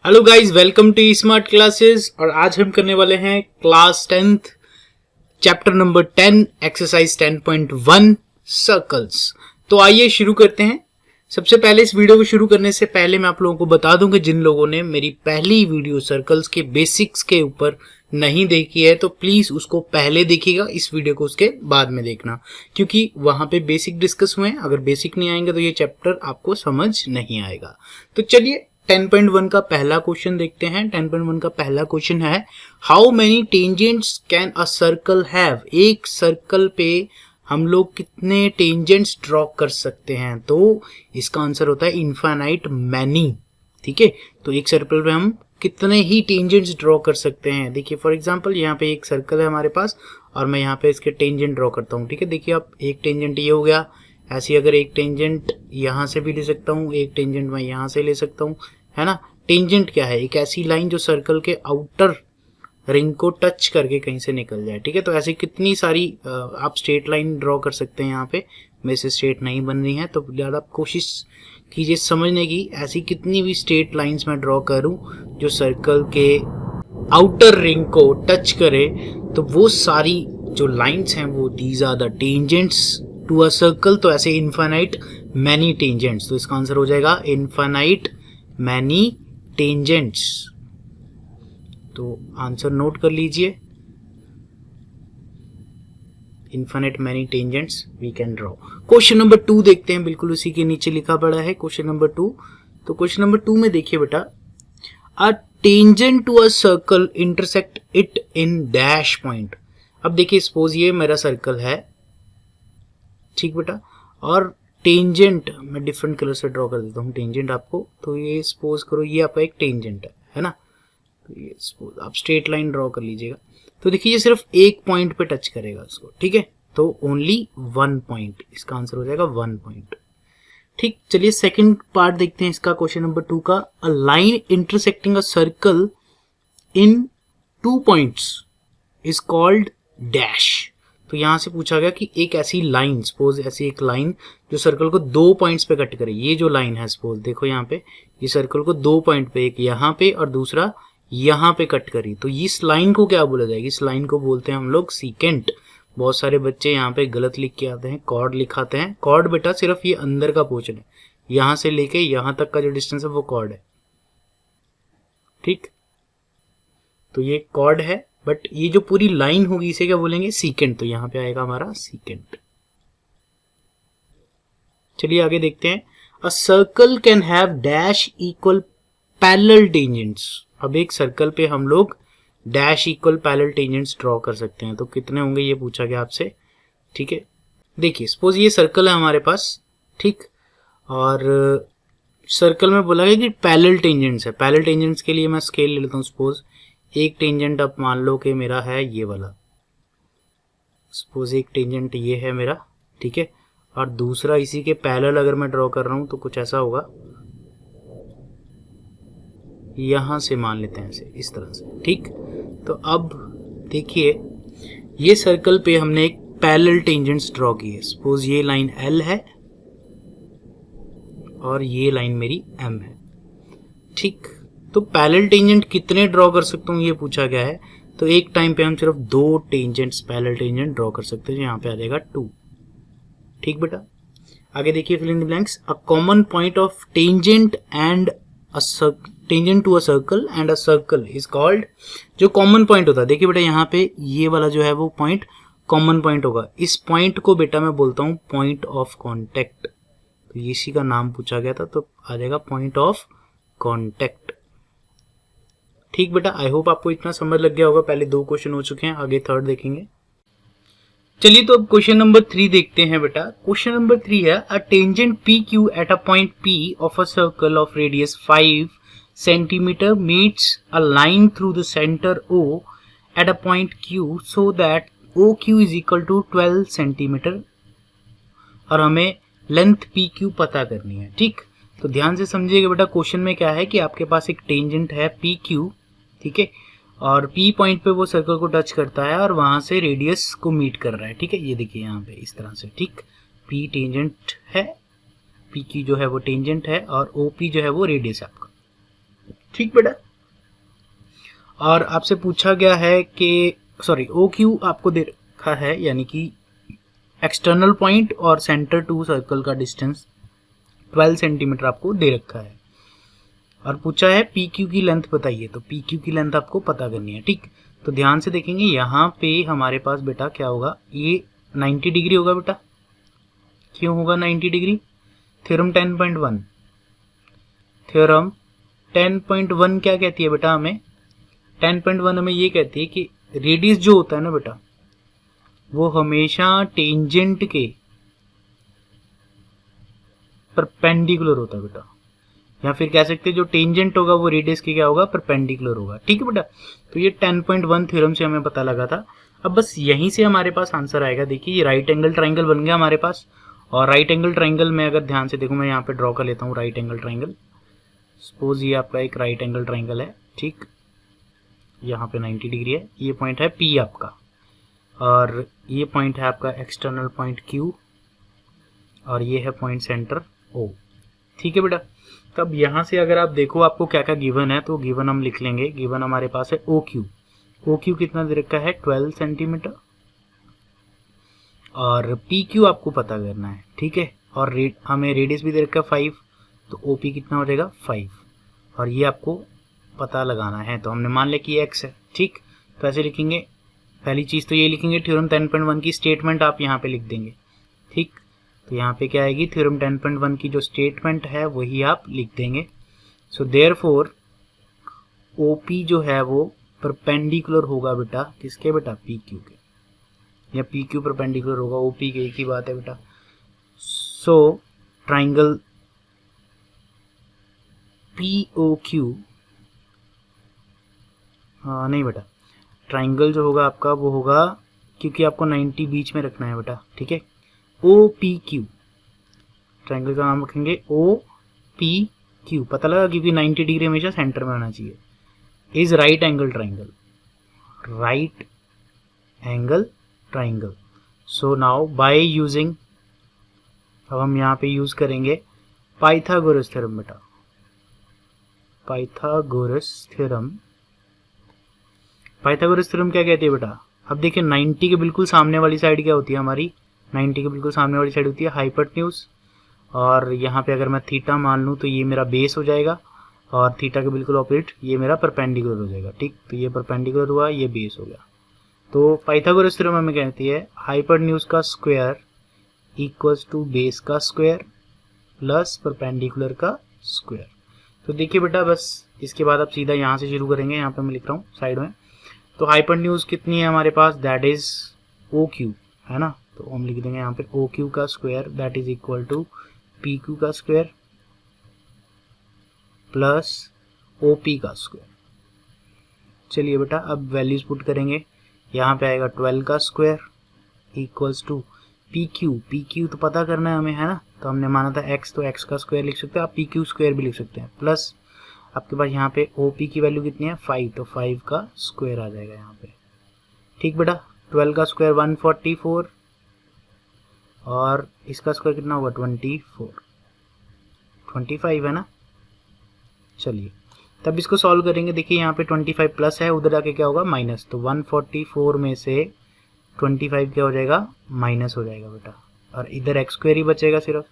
Hello guys, welcome to smart classes. और आज हम करने वाले हैं class 10th chapter number 10 exercise 10.1 circles. तो आइए शुरू करते हैं। सबसे पहले इस वीडियो को शुरू करने से पहले मैं आप लोगों को बता दूं कि जिन लोगों ने मेरी पहली वीडियो सर्कल्स के बेसिक्स के ऊपर नहीं देखी है तो प्लीज उसको पहले देखिएगा, इस वीडियो को उसके बाद में देखना, क्योंकि वहां पे बेसिक डिस्कस हुए हैं। अगर बेसिक नहीं आएंगे तो ये चैप्टर आपको समझ नहीं आएगा। तो चलिए 10.1 का पहला क्वेश्चन देखते हैं। 10.1 का पहला क्वेश्चन है, how many tangents can a circle have. एक सर्कल पे हम लोग कितने टेंजेंट्स ड्रॉ कर सकते हैं? तो इसका आंसर होता है इनफाइनाइट मैनी। ठीक है, तो एक सर्कल पे हम कितने ही टेंजेंट्स ड्रॉ कर सकते हैं। देखिए फॉर एग्जांपल यहाँ पे एक सर्कल है हमारे पास और मैं यहाँ पे इसके टेंजेंट ड्रॉ करता हूँ। ठीक है, देखिए आप, एक टेंजेंट ये हो गया। ऐसी अगर एक टेंजेंट यहाँ से भी ले सकता हूँ, एक टेंजेंट मैं यहाँ से ले सकता हूँ, है ना। टेंजेंट क्या है? एक ऐसी लाइन जो सर्कल के आउटर रिंग को टच करके कहीं से निकल जाए। ठीक है, तो ऐसी कितनी सारी आप स्ट्रेट लाइन ड्रॉ कर सकते हैं। यहाँ पे मेरे से स्ट्रेट नहीं बन रही है तो ज़्यादा आप कोशिश कीजिए समझने की, ऐसी कितनी भी स्ट्रेट लाइंस मैं ड्रॉ करूं जो सर्कल के आउटर रिंग को टच करे, तो वो सारी जो लाइंस हैं वो these are the tangents to a circle. तो ऐसे इनफाइनाइट मैनी टेंजेंट्स, तो इसका आंसर हो जाएगा इनफाइनाइट मैनी टेंजेंट्स। तो आंसर नोट कर लीजिए, infinite many tangents we can draw. Question number 2 देखते हैं, बिल्कुल उसी के नीचे लिखा पड़ा है क्वेश्चन नंबर 2। तो क्वेश्चन नंबर 2 में देखिए बेटा, a tangent to a circle intersect it in dash point. अब देखिए सपोज ये मेरा सर्कल है, ठीक बेटा, और टेंजेंट मैं डिफरेंट कलर से ड्रॉ कर देता हूँ टेंजेंट आपको। तो ये सपोज करो ये आपका एक टेंजेंट है ना। तो ये सपोज आप स्ट्रेट लाइन ड्रॉ कर लीजिएगा। तो देखिए ये सिर्फ एक पॉइंट पे टच करेगा उसको। ठीक है, तो ओनली 1 पॉइंट, इसका आंसर हो जाएगा 1 पॉइंट। ठीक, चलिए सेकंड पार्ट देखते हैं इसका, क्वेश्चन नंबर 2 का। A line intersecting a circle in 2 points is called dash. तो यहां से पूछा गया कि एक ऐसी लाइन, सपोज ऐसी एक लाइन जो सर्कल को 2 पॉइंट्स पे कट करे। ये जो लाइन है सपोज देखो यहाँ पे, ये सर्कल को 2 पॉइंट पे, एक यहाँ पे और दूसरा यहाँ पे कट करी, तो इस लाइन को क्या बोला जाएगा? इस लाइन को बोलते हैं हम लोग सीकेंट। बहुत सारे बच्चे यहाँ पे गलत लिख के आते हैं, कॉर्ड लिखाते हैं। कॉर्ड बेटा सिर्फ ये अंदर का पोर्शन है, यहाँ से लेके यहाँ तक का जो डिस्टेंस है वो कॉर्ड है। ठीक, तो ये कॉर्ड है, बट ये जो पूरी लाइन होगी इसे क्या बोलेंगे? सीकेंट। तो यहाँ पे आएगा हमारा सीकेंट। चलिए आगे देखते हैं। A circle can have dash equal parallel tangents. अब एक सर्कल पे हम लोग dash equal parallel tangents draw कर सकते हैं। तो कितने होंगे ये पूछा गया आपसे। ठीक है, देखिए सपोज ये सर्कल है हमारे पास, ठीक, और सर्कल में बोला गया कि पैरेलल टेंजेंट्स है। पैरेलल टेंजेंट्स के लिए मैं स्केल ले लेता हूँ। सपोज एक टेंजेंट अब मान लो कि मेरा है ये वाला, सपोज एक टेंजेंट ये है मेरा, ठीक है, और दूसरा इसी के पैरेलल अगर मैं ड्रॉ कर रहा हूँ तो कुछ ऐसा होगा, यहां से मान लेते हैं ऐसे, इस तरह से। ठीक, तो अब देखिए ये सर्कल पे हमने एक पैरेलल टेंजेंट्स ड्रॉ की है। सपोज ये लाइन L है और ये लाइन मेरी M है। ठीक, तो पैरेलल टेंजेंट कितने ड्रॉ कर सकता हूँ ये पूछा गया है। तो एक टाइम पे हम सिर्फ 2 टेंजेंट्स पैरेलल टेंजेंट ड्रॉ कर सकते हैं, यहाँ पे आ जाएगा 2। ठीक बेटा, आगे देखिए fill in the blanks. A common point of tangent and tangent to a circle and a circle is called. जो कॉमन पॉइंट होता है, देखिए बेटा यहाँ पे ये वाला जो है वो पॉइंट कॉमन पॉइंट होगा। इस पॉइंट को बेटा मैं बोलता हूँ पॉइंट ऑफ कांटेक्ट। तो इसी का नाम पूछा गया था, तो आ जाएगा पॉइंट ऑफ कांटेक्ट। ठीक बेटा, आई होप आपको इतना समझ लग गया होगा। पहले 2 क्वेश्चन हो चुके हैं, आगे थर्ड देखेंगे। चलिए तो अब क्वेश्चन नंबर 3 देखते हैं बेटा। क्वेश्चन नंबर 3 है, a tangent P Q at a point P of a circle of radius 5 centimeter meets a line through the center O at a point Q so that OQ is equal to 12 centimeter और हमें length PQ पता करनी है। ठीक, तो ध्यान से समझिएगा बेटा, क्वेश्चन में क्या है कि आपके पास एक टेंजेंट है PQ, ठीक है, और P पॉइंट पे वो सर्कल को टच करता है और वहां से रेडियस को मीट कर रहा है। ठीक है, ये देखिए यहाँ पे इस तरह से। ठीक, P टेंजेंट है, PQ जो है वो टेंजेंट है और OP जो है वो रेडियस है आपका। ठीक बेटा। और आपसे पूछा गया है कि ओ क्यू आपको दे रखा है, यानी कि एक्सटर्नल पॉइंट और सेंटर टू सर्कल का डिस्टेंस 12 सेंटीमीटर आपको दे रखा है। और पूछा है पी क्यू की लेंथ बताइए, तो पी क्यू की लेंथ आपको पता करनी है। ठीक, तो ध्यान से देखेंगे यहाँ पे हमारे पास बेटा क्या होगा, ये 90 डिग्री होगा बेटा। क्यों होगा 90 डिग्री? थ्योरम 10.1, थ्योरम 10.1 क्या कहती है बेटा हमें? 10.1 हमें ये कहती है कि रेडियस जो होता है ना बेटा, वो हमेशा टेंजेंट के परपेंडिकुलर होता है बेटा, या फिर कह सकते हैं जो टेंजेंट होगा वो रेडियस के क्या होगा, परपेंडिकुलर होगा। ठीक है बेटा, तो ये 10.1 थ्योरम से हमें पता लगा था। अब बस यहीं से हमारे पास आंसर आएगा। देखिए ये राइट एंगल ट्राइंगल बन गया हमारे पास, और राइट एंगल ट्राइंगल में अगर ध्यान से देखो, मैं यहाँ पे ड्रॉ कर लेता हूँ राइट एंगल ट्राइंगल। सपोज ये आपका एक राइट एंगल ट्राइंगल है। ठीक, यहाँ पे 90 डिग्री है, ये पॉइंट है P आपका, और ये पॉइंट है आपका एक्सटर्नल पॉइंट Q, और ये है पॉइंट सेंटर O। ठीक है बेटा, तब यहाँ से अगर आप देखो आपको क्या क्या गिवन है, तो गिवन हम लिख लेंगे। गिवन हमारे पास है OQ। OQ कितना दे रखा है? 12 सेंटीमीटर। और PQ आपको पता करना है। ठीक है, और हमें रेडियस भी दे रखा है 5, तो OP कितना हो जाएगा? 5। और ये आपको पता लगाना है, तो हमने मान लिया कि ये x है। ठीक, तो ऐसे लिखेंगे। पहली चीज़ तो ये लिखेंगे, थ्योरम 10.1 की स्टेटमेंट आप यहाँ पे लिख देंगे। ठीक, तो यहाँ पे क्या आएगी? थ्योरम 10.1 की जो स्टेटमेंट है वही आप लिख देंगे। सो देयरफॉर OP जो है वो परपेंडिकुलर होगा बेटा किसके? बेटा PQ के, या PQ परपेंडिकुलर होगा OP के, एक ही बात है बेटा। सो ट्राइंगल POQ, हाँ नहीं बेटा, ट्राइंगल जो होगा आपका वो होगा, क्योंकि आपको 90 बीच में रखना है बेटा। ठीक है, OPQ, ट्राइंगल का नाम रखेंगे OPQ। पता लगा, क्योंकि 90 डिग्री हमेशा सेंटर में आना चाहिए। Is right angle triangle, right angle triangle. So now by using, अब हम यहाँ पे यूज करेंगे पाइथागोरस थ्योरम बेटा, पाइथागोरस थ्योरम। पाइथागोरस थ्योरम क्या कहती है बेटा? अब देखिए 90 के बिल्कुल सामने वाली साइड क्या होती है हमारी? 90 के बिल्कुल सामने वाली साइड होती है हाइपोटेन्यूज, और यहाँ पे अगर मैं थीटा मान लूँ तो ये मेरा बेस हो जाएगा, और थीटा के बिल्कुल ऑपोजिट ये मेरा परपेंडिकुलर हो जाएगा। ठीक, तो ये परपेंडिकुलर हुआ, ये बेस हो गया। तो पाइथागोरस थ्योरम हमें कहती है हाइपोटेन्यूज का स्क्वायर इक्वल्स टू बेस का स्क्वायर प्लस परपेंडिकुलर का स्क्वायर। तो देखिए बेटा, बस इसके बाद आप सीधा यहाँ से शुरू करेंगे। यहाँ पे मैं लिख रहा हूँ साइड में, तो हाइपोटेन्यूज कितनी है हमारे पास? दैट इज OQ, है ना। तो हम लिख देंगे यहाँ पे OQ का square that is equal to PQ का स्क्वायर प्लस OP का स्क्वायर। चलिए बेटा, अब वैल्यूज पुट करेंगे। यहाँ पे आएगा 12 का स्क्वायर इक्वल्स टू PQ तो पता करना है हमें, है ना। तो हमने माना था x, तो x का स्क्वायर लिख सकते हैं, आप PQ स्क्वायर भी लिख सकते हैं, प्लस आपके पास यहाँ पे OP की वैल्यू कितनी है? 5, तो 5 का स्क्वायर आ जाएगा यहाँ पे। ठीक बेटा, 12 का स्क्वायर 144, और इसका स्क्वायर कितना होगा? 25 है ना। चलिए तब इसको सॉल्व करेंगे। देखिए यहाँ पे 25 प्लस है, उधर आके क्या होगा? माइनस। तो 144 में से 25 क्या हो जाएगा? माइनस हो जाएगा बेटा, और इधर x स्क्वायर ही बचेगा सिर्फ।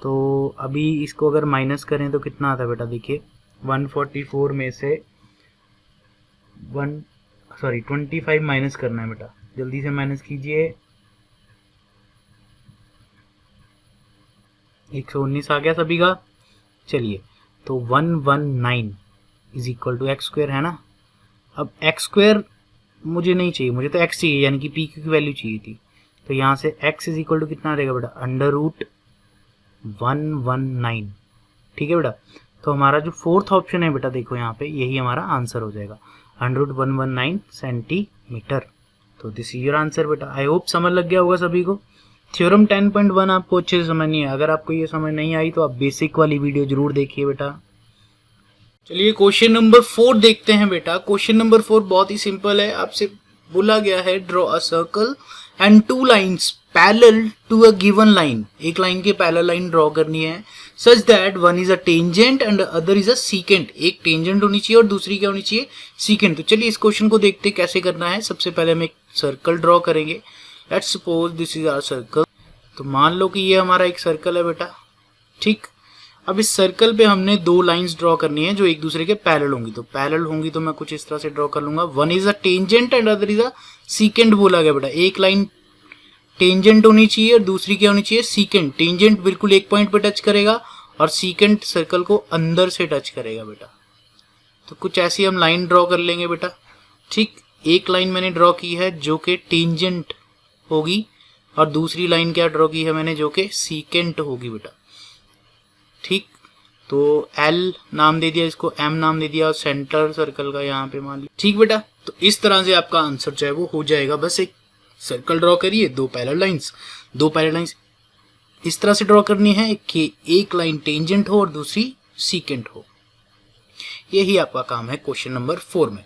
तो अभी इसको अगर माइनस करें तो कितना आता है बेटा? देखिए 144 में से 25 माइनस करना है बेटा, जल्दी से माइनस कीजिए। 119 आ गया सभी का। चलिए, तो 119 is equal to x square, है ना। अब एक्स स्क्वायर मुझे नहीं चाहिए, मुझे तो x चाहिए, यानी कि PQ की वैल्यू चाहिए थी। तो यहाँ से x इज इक्वल टू कितना रहेगा बेटा? √119। ठीक है बेटा, तो हमारा जो फोर्थ ऑप्शन है बेटा, देखो यहाँ पे यही हमारा आंसर हो जाएगा, √119 सेंटीमीटर। तो दिस इज योर आंसर बेटा। आई होप समझ लग गया होगा सभी को। थ्योरम 10.1 आपको अच्छे से समझनी है। अगर आपको ये समझ नहीं आई तो आप बेसिक वाली वीडियो जरूर देखिए बेटा। चलिए क्वेश्चन नंबर 4 देखते हैं बेटा। क्वेश्चन नंबर 4 बहुत ही सिंपल है। आपसे बोला गया है draw a circle and 2 lines parallel to a given line, एक लाइन के पैरेलल लाइन ड्रॉ करनी है such that one is a tangent and other is a secant, एक टेंजेंट होनी चाहिए और दूसरी क्या होनी चाहिए, सीकेंट। तो चलिए इस क्वेश्चन को देखते हैं कैसे करना है। सबसे पहले हम एक सर्कल ड्रॉ करेंगे। Let's suppose this is our circle. तो मान लो कि ये हमारा एक सर्कल है बेटा, ठीक। अब इस सर्कल पे हमने दो लाइंस ड्रॉ करनी है जो एक दूसरे के पैरेलल होंगी। तो पैरेलल होंगी तो मैं कुछ इस तरह से ड्रॉ कर लूंगा। One is a tangent and other is a secant बोला गया बेटा, एक लाइन टेंजेंट होनी चाहिए और दूसरी क्या होनी चाहिए, सीकेंट। टेंजेंट बिल्कुल एक पॉइंट पे टच करेगा और सीकेंट सर्कल को अंदर से टच करेगा बेटा। तो कुछ ऐसी हम लाइन ड्रॉ कर लेंगे बेटा, ठीक। एक लाइन मैंने ड्रॉ की है जो कि टेंजेंट होगी और दूसरी लाइन क्या ड्रॉ की है मैंने जो कि सीकेंट होगी बेटा, ठीक। तो एल नाम दे दिया, इसको एम नाम दे दिया और सेंटर सर्कल का यहाँ पे मान लिया, ठीक बेटा। तो इस तरह से आपका आंसर जो है वो हो जाएगा। बस एक सर्कल ड्रॉ करिए, दो पैरेलल लाइंस इस तरह से ड्रॉ करनी है कि एक लाइन टेंजेंट हो और दूसरी सीकेंट हो। यही आपका काम है क्वेश्चन नंबर 4 में।